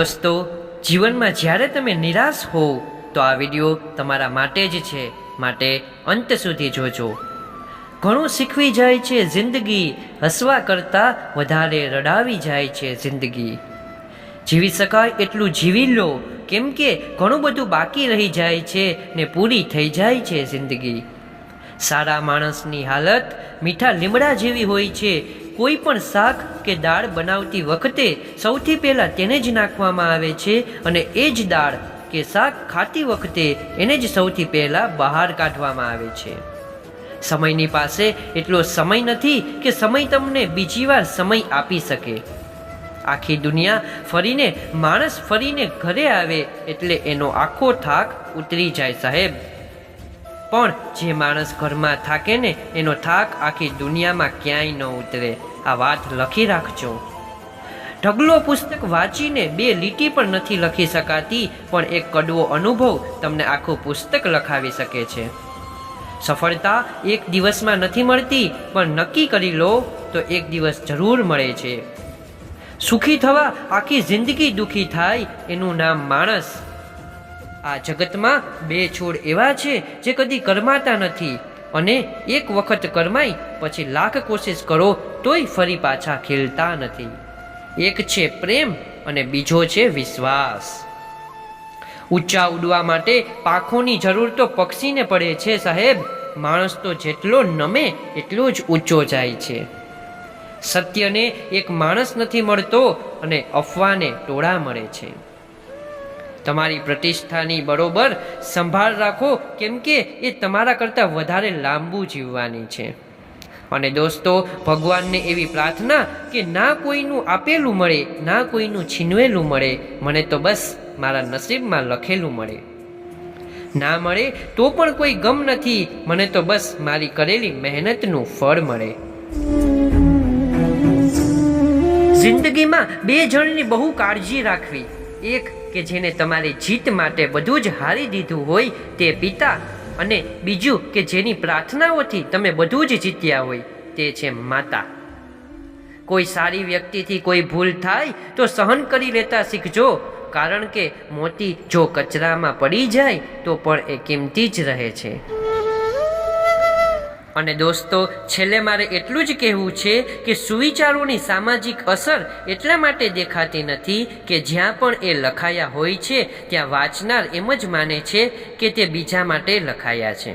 દોસ્તો, જીવનમાં જ્યારે તમે નિરાશ હો તો આ વિડીયો તમારા માટે જ છે, માટે અંત સુધી જોજો. ઘણું શીખવી જાય છે જિંદગી, હસવા કરતાં વધારે રડાવી જાય છે જિંદગી. જીવી શકાય એટલું જીવી લો, કેમ કે ઘણું બધું બાકી રહી જાય છે ને પૂરી થઈ જાય છે જિંદગી. સારા માણસની હાલત મીઠા લીમડા જેવી હોય છે. કોઈ પણ શાક કે દાળ બનાવતી વખતે સૌથી પહેલાં તેને જ નાખવામાં આવે છે અને એ જ દાળ કે શાક ખાતી વખતે એને જ સૌથી પહેલાં બહાર કાઢવામાં આવે છે. સમયની પાસે એટલો સમય નથી કે સમય તમને બીજી વાર સમય આપી શકે. આખી દુનિયા ફરીને માણસ ફરીને ઘરે આવે એટલે એનો આખો થાક ઉતરી જાય સાહેબ. પણ જે માણસ ઘરમાં થાકે ને એનો થાક આખી દુનિયામાં ક્યાંય ન ઉતરે. આ વાત લખી રાખજો. ઢગલો પુસ્તક વાંચીને 2 લીટી પણ નથી લખી શકાતી, પણ એક કડવો અનુભવ તમને આખું પુસ્તક લખાવી શકે છે. સફળતા એક દિવસમાં નથી મળતી, પણ નક્કી કરી લો તો એક દિવસ જરૂર મળે છે. સુખી થવા આખી જિંદગી દુઃખી થાય, એનું નામ માણસ. આ જગતમાં 2 છોડ એવા છે જે કદી કરમાતા નથી, અને એક વખત કરમાય પછી લાખ કોશિશ કરો તોય ફરી પાછા ખીલતા નથી. એક છે પ્રેમ અને બીજો છે વિશ્વાસ. ઊંચા ઉડવા માટે પાંખોની જરૂર તો પક્ષીને પડે છે સાહેબ. માણસ તો જેટલો નમે એટલો જ ઊંચો જાય છે. સત્યને એક માણસ નથી મળતો અને અફવાને ટોળા મળે છે. તમારી પ્રતિષ્ઠાની બરોબર સંભાળ રાખો, કેમ કે એ તમારા કરતાં વધારે લાંબુ જીવવાની છે. અને દોસ્તો, ભગવાનને એવી પ્રાર્થના કે ના કોઈનું આપેલું મળે, ના કોઈનું છીનવેલું મળે, મને તો બસ મારા નસીબમાં લખેલું મળે. ના મળે તો પણ કોઈ ગમ નથી, મને તો બસ મારી કરેલી મહેનતનું ફળ મળે. જિંદગીમાં 2 જણની બહુ કાળજી રાખવી. એક કે જેને તમારી જીત માટે બધું જ હારી દીધું હોય તે પિતા, અને બીજું કે જેની પ્રાર્થનાઓથી તમે બધું જ જીત્યા હોય તે છે માતા. કોઈ સારી વ્યક્તિથી કોઈ ભૂલ થાય તો સહન કરી લેતા શીખજો, કારણ કે મોતી જો કચરામાં પડી જાય તો પણ એ કિંમતી જ રહે છે. અને દોસ્તો, છેલ્લે મારે એટલું જ કહેવું છે કે સુવિચારોની સામાજિક અસર એટલા માટે દેખાતી નથી કે જ્યાં પણ એ લખાયા હોય છે ત્યાં વાંચનાર એમ જ માને છે કે તે બીજા માટે લખાયા છે.